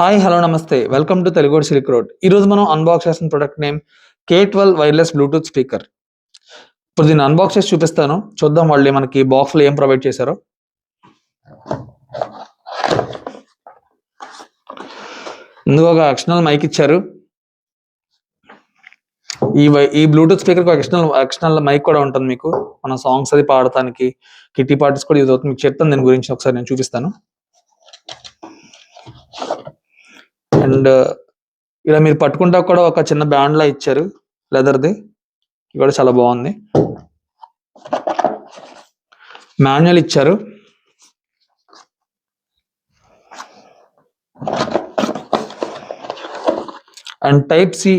Hi hello నమస్తే welcome to Telugu silk road. ఈరోజు మనం అన్బాక్స్ చేసిన product name K12 wireless Bluetooth speaker. ఇప్పుడు దీన్ని అన్బాక్స్ చేసి చూపిస్తాను, చూద్దాం వాళ్ళు మనకి బాక్స్లో ఏం ప్రొవైడ్ చేశారో. ముందుగా ఒక ఎక్స్టర్నల్ మైక్ ఇచ్చారు. ఈ బ్లూటూత్ స్పీకర్ ఎక్స్టర్నల్ మైక్ కూడా ఉంటుంది. మీకు మన సాంగ్స్ అది పాడటానికి కిట్టి పార్టీస్ కూడా యూజ్ అవుతుంది. మీకు చెప్తాను దీని గురించి, ఒకసారి నేను చూపిస్తాను. అండ్ ఇలా మీరు పట్టుకుంటా కూడా ఒక చిన్న బ్యాండ్ లా ఇచ్చారు, లెదర్ది. ఇది కూడా చాలా బాగుంది. మాన్యువల్ ఇచ్చారు. And type C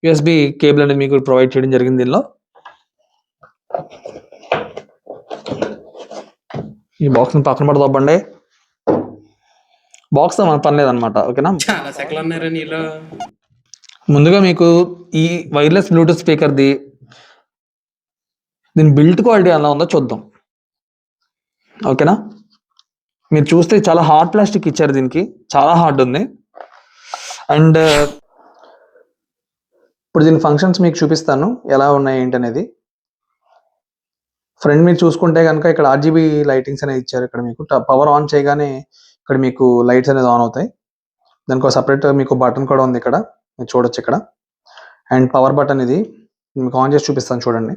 USB cable అనేది మీకు ప్రొవైడ్ చేయడం జరిగింది దీనిలో. ఈ బాక్స్ పక్కన పడదవ్వండి. బాక్స్ మన పర్లేదు అనమాట, ఓకేనా. ముందుగా మీకు ఈ వైర్లెస్ బ్లూటూత్ స్పీకర్ది దీని బిల్ట్ క్వాలిటీ ఎలా ఉందో చూద్దాం, ఓకేనా. మీరు చూస్తే చాలా హార్డ్ ప్లాస్టిక్ ఇచ్చారు, దీనికి చాలా హార్డ్ ఉంది. అండ్ ఇప్పుడు దీని ఫంక్షన్స్ మీకు చూపిస్తాను ఎలా ఉన్నాయి ఏంటి అనేది. ఫ్రంట్ మీరు చూసుకుంటే కనుక ఇక్కడ RGB లైటింగ్స్ అనేది ఇచ్చారు. ఇక్కడ మీకు పవర్ ఆన్ చేయగానే ఇక్కడ మీకు లైట్స్ అనేది ఆన్ అవుతాయి. దానికి ఒక సపరేట్ మీకు బటన్ కూడా ఉంది, ఇక్కడ మీరు చూడొచ్చు ఇక్కడ. అండ్ పవర్ బటన్ ఇది మీకు ఆన్ చేసి చూపిస్తాను చూడండి.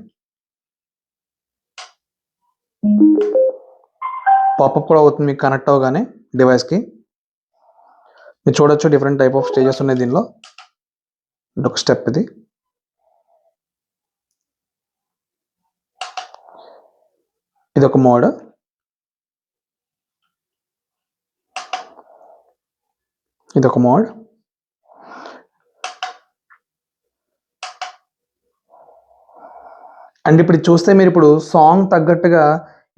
పాపప్ కూడా అవుతుంది మీకు కనెక్ట్ అవగానే డివైస్కి. మీరు చూడొచ్చు డిఫరెంట్ టైప్ ఆఫ్ స్టేజెస్ ఉన్నాయి దీనిలో. ఒక స్టెప్ ఇది. ఇది ఒక మోడ్. ఇది ఒక మోడ్. అండ్ ఇప్పుడు చూస్తే మీరు ఇప్పుడు సాంగ్ తగ్గట్టుగా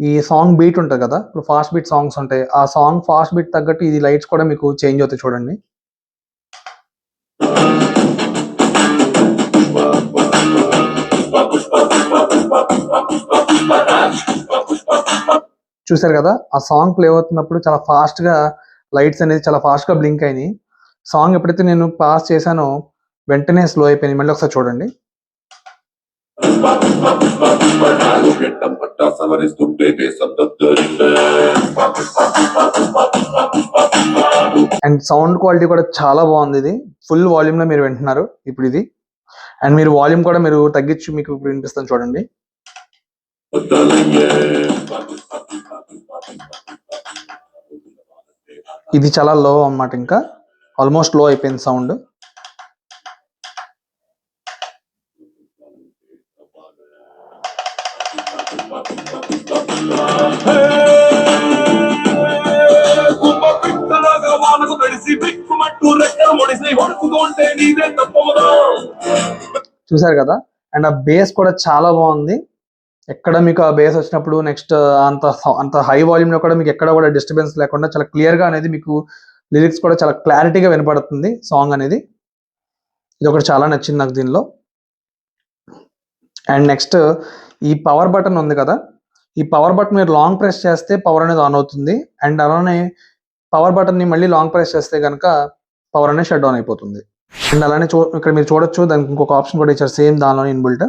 ఈ సాంగ్ బీట్ ఉంటుంది కదా, ఇప్పుడు ఫాస్ట్ బీట్ సాంగ్స్ ఉంటాయి, ఆ సాంగ్ ఫాస్ట్ బీట్ తగ్గట్టు ఇది లైట్స్ కూడా మీకు చేంజ్ అవుతాయి చూడండి. చూసారు కదా, ఆ సాంగ్ ప్లే అవుతున్నప్పుడు చాలా ఫాస్ట్ గా లైట్స్ అనేది చాలా ఫాస్ట్ గా బ్లింక్ అయినాయి. సాంగ్ ఎప్పుడైతే నేను పాస్ చేశానో వెంటనే స్లో అయిపోయింది. మళ్ళీ ఒకసారి చూడండి. అండ్ సౌండ్ క్వాలిటీ కూడా చాలా బాగుంది. ఇది ఫుల్ వాల్యూమ్ లో మీరు వింటున్నారు ఇప్పుడు ఇది. అండ్ మీరు వాల్యూమ్ కూడా మీరు తగ్గించి మీకు వినిపిస్తాను చూడండి. ఇది చాలా లో అన్నమాట, ఇంకా ఆల్మోస్ట్ లో అయిపోయింది సౌండ్. చూసారు కదా. అండ్ ఆ బేస్ కూడా చాలా బాగుంది. ఎక్కడ మీకు ఆ బేస్ వచ్చినప్పుడు నెక్స్ట్ అంత హై వాల్యూమ్ లో కూడా మీకు ఎక్కడ కూడా డిస్టర్బెన్స్ లేకుండా చాలా క్లియర్ గా అనేది మీకు లిరిక్స్ కూడా చాలా క్లారిటీగా వినపడుతుంది సాంగ్ అనేది. ఇది ఒకటి చాలా నచ్చింది నాకు దీనిలో. అండ్ నెక్స్ట్ ఈ పవర్ బటన్ ఉంది కదా, ఈ పవర్ బటన్ మీరు లాంగ్ ప్రెస్ చేస్తే పవర్ అనేది ఆన్ అవుతుంది. అండ్ అలానే పవర్ బటన్ ని మళ్ళీ లాంగ్ ప్రెస్ చేస్తే కనుక పవర్ అనేది షట్ డౌన్ అయిపోతుంది. అండ్ అలానే ఇక్కడ మీరు చూడొచ్చు, దానికి ఇంకొక ఆప్షన్ కూడా ఇచ్చారు సేమ్ దానిలో inbuilt.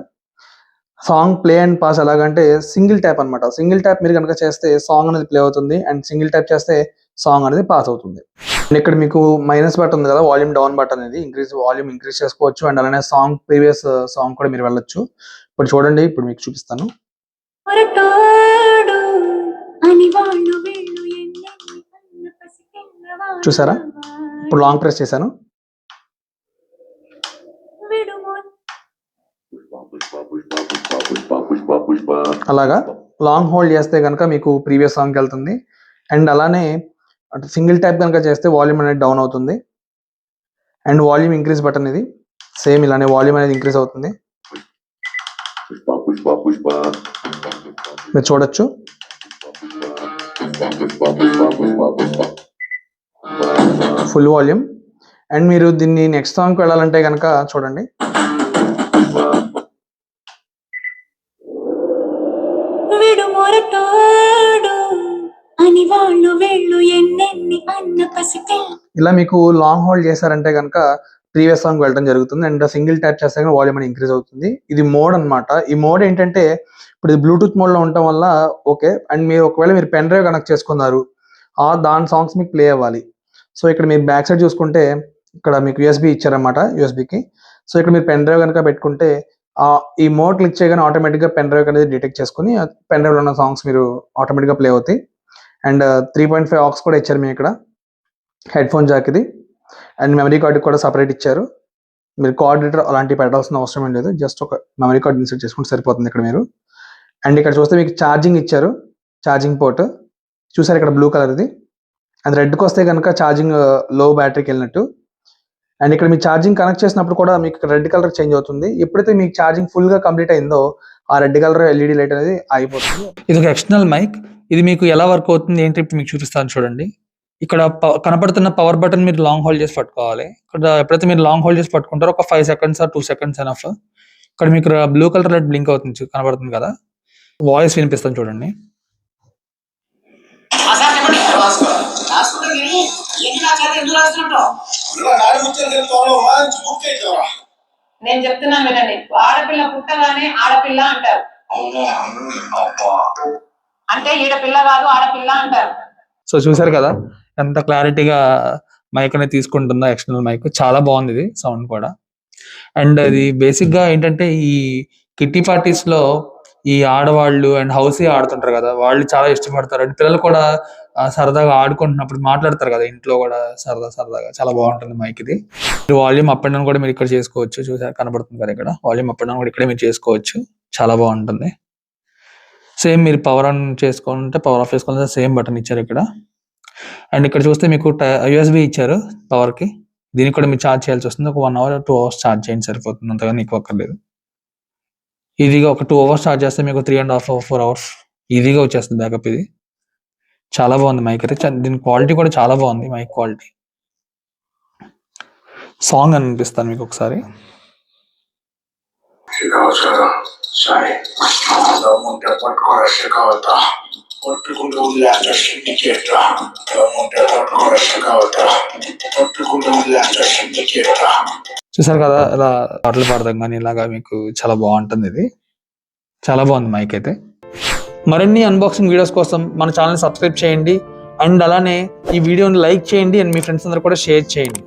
Song play and pass ఎలాగంటే సింగిల్ ట్యాప్ అనమాట. సింగిల్ ట్యాప్ మీరు కనుక చేస్తే సాంగ్ అనేది ప్లే అవుతుంది, అండ్ సింగిల్ ట్యాప్ చేస్తే సాంగ్ అనేది పాస్ అవుతుంది. అండ్ ఇక్కడ మీకు మైనస్ బటన్ ఉంది కదా, వాల్యూమ్ డౌన్ బటన్ అనేది వాల్యూమ్ ఇంక్రీజ్ చేసుకోవచ్చు. అండ్ అలానే సాంగ్ ప్రీవియస్ సాంగ్ కూడా మీరు వెళ్ళొచ్చు. ఇప్పుడు చూడండి, ఇప్పుడు మీకు చూపిస్తాను. చూసారా, ఇప్పుడు లాంగ్ ప్రెస్ చేశాను. అలాగా లాంగ్ హోల్డ్ చేస్తే కనుక మీకు ప్రీవియస్ సాంగ్కి వెళ్తుంది. అండ్ అలానే సింగిల్ ట్యాప్ కనుక చేస్తే వాల్యూమ్ అనేది డౌన్ అవుతుంది. అండ్ వాల్యూమ్ ఇంక్రీజ్ బటన్ ఇది సేమ్ ఇలానే వాల్యూమ్ అనేది ఇంక్రీజ్ అవుతుంది. మీరు చూడొచ్చు. Full volume. అండ్ మీరు దీన్ని నెక్స్ట్ సాంగ్కి వెళ్ళాలంటే కనుక చూడండి. అని వాళ్ళు వెళ్ళు ఎన్నెన్ని ఇలా మీకు లాంగ్ హోల్డ్ చేశారంటే కనుక ప్రీవియస్ సాంగ్ వెళ్ళడం జరుగుతుంది అండ్ సింగిల్ ట్యాప్ చేస్తే వాల్యూమ్ అని ఇంక్రీజ్ అవుతుంది. ఇది మోడ్ అన్నమాట. ఈ మోడ్ ఏంటంటే ఇప్పుడు ఇది బ్లూటూత్ మోడ్ లో ఉండటం వల్ల ఓకే. అండ్ మీరు ఒకవేళ మీరు పెన్ డ్రైవ్ కనెక్ట్ చేసుకున్నారు, దాని సాంగ్స్ మీకు ప్లే అవ్వాలి. సో ఇక్కడ మీరు బ్యాక్ సైడ్ చూసుకుంటే ఇక్కడ మీకు యూఎస్బి ఇచ్చారన్నమాట, యూఎస్బికి. సో ఇక్కడ మీరు పెన్ డ్రైవ్ కనుక పెట్టుకుంటే ఈ మోడ్ క్లిక్ చేయగానే ఆటోమేటిక్గా పెన్ డ్రైవ్ అనేది డిటెక్ట్ చేసుకుని పెన్ డ్రైవ్ లో ఉన్న సాంగ్స్ మీరు ఆటోమేటిక్గా ప్లే అవుతాయి. అండ్ 3.5 ఆక్స్ కూడా ఇచ్చారు మీకు ఇక్కడ. హెడ్ ఫోన్ జాక్ ఇది. అండ్ మెమరీ కార్డు కూడా సపరేట్ ఇచ్చారు. మీరు కార్డ్ రీడర్ అలాంటివి పెట్టాల్సిన అవసరం ఏం లేదు, జస్ట్ ఒక మెమరీ కార్డ్ ఇన్సర్ట్ చేసుకుంటే సరిపోతుంది ఇక్కడ మీరు. అండ్ ఇక్కడ చూస్తే మీకు ఛార్జింగ్ ఇచ్చారు, ఛార్జింగ్ పోర్ట్ చూసారు ఇక్కడ బ్లూ కలర్ ఇది. అది రెడ్కి వస్తే కనుక ఛార్జింగ్ లో బ్యాటరీకి వెళ్ళినట్టు. అండ్ ఇక్కడ మీ ఛార్జింగ్ కనెక్ట్ చేసినప్పుడు కూడా మీకు రెడ్ కలర్ చేంజ్ అవుతుంది. ఎప్పుడైతే మీకు ఛార్జింగ్ ఫుల్ గా కంప్లీట్ అయిందో ఆ రెడ్ కలర్ ఎల్ఈడి లైట్ అనేది ఆగిపోతుంది. ఇది ఒక ఎక్స్టర్నల్ మైక్. ఇది మీకు ఎలా వర్క్ అవుతుంది ఏంటి ఇప్పుడు మీకు చూపిస్తాను చూడండి. ఇక్కడ కనపడుతున్న పవర్ బటన్ మీరు లాంగ్ హోల్డ్ చేసి పట్టుకోవాలి. ఇక్కడ ఎప్పుడైతే మీరు లాంగ్ హోల్డ్ చేసి పట్టుకుంటారో ఒక 5 సెకండ్స్ 2 సెకండ్స్ ఎనఫ్. ఇక్కడ మీకు బ్లూ కలర్ లైట్ బ్లింక్ అవుతుంది కనబడుతుంది కదా. వాయిస్ వినిపిస్తాను చూడండి. నేను చెప్తున్నా వినండి. ఆడపిల్ల పుట్టగానే ఆడపిల్ల అంటారు, అంటే ఈడపిల్ల కాదు ఆడపిల్ల అంటారు. సో చూసారు కదా ఎంత క్లారిటీగా మైక్ అనేది తీసుకుంటుందో. ఎక్స్టర్నల్ మైక్ చాలా బాగుంది ఇది సౌండ్ కూడా. అండ్ అది బేసిక్ గా ఏంటంటే ఈ కిట్టి పార్టీస్ లో ఈ ఆడవాళ్ళు అండ్ హౌస్ ఆడుతుంటారు కదా, వాళ్ళు చాలా ఇష్టపడతారు. అండ్ పిల్లలు కూడా సరదాగా ఆడుకుంటున్నప్పుడు మాట్లాడతారు కదా ఇంట్లో కూడా సరదాగా. చాలా బాగుంటుంది మైక్ ఇది. వాల్యూమ్ అప్ అండ్ డౌన్ కూడా మీరు ఇక్కడ చేసుకోవచ్చు. చూసారు కనబడుతుంది కదా ఇక్కడ వాల్యూమ్ అప్ అండ్ డౌన్ కూడా ఇక్కడే మీరు చేసుకోవచ్చు. చాలా బాగుంటుంది. సేమ్ మీరు పవర్ ఆన్ చేసుకుంటే పవర్ ఆఫ్ చేసుకోవాలంటే సేమ్ బటన్ ఇచ్చారు ఇక్కడ. అండ్ ఇక్కడ చూస్తే మీకు యూఎస్బి ఇచ్చారు పవర్ కి. దీనికి కూడా మీరు ఛార్జ్ చేయాల్సి వస్తుంది. ఒక 1 అవర్ 2 అవర్స్ ఛార్జ్ చేయండి సరిపోతుంది, అంతగా నీకు అక్కర్లేదు. ఈజీగా ఒక 2 అవర్స్ ఛార్జ్ చేస్తే మీకు 3.5 4 అవర్స్ ఈజీగా వచ్చేస్తుంది బ్యాకప్. ఇది చాలా బాగుంది మైక్ అయితే. దీని క్వాలిటీ కూడా చాలా బాగుంది మైక్ క్వాలిటీ. సాంగ్ అనిపిస్తాను మీకు ఒకసారి. చూసారు కదా ఇలా పాటలు పాడదాం కానీ ఇలాగా మీకు చాలా బాగుంటుంది. ఇది చాలా బాగుంది మైక్ అయితే. మరిన్ని అన్బాక్సింగ్ వీడియోస్ కోసం మన ఛానల్ సబ్స్క్రైబ్ చేయండి. అండ్ అలానే ఈ వీడియోని లైక్ చేయండి అండ్ మీ ఫ్రెండ్స్ అందరూ కూడా షేర్ చేయండి.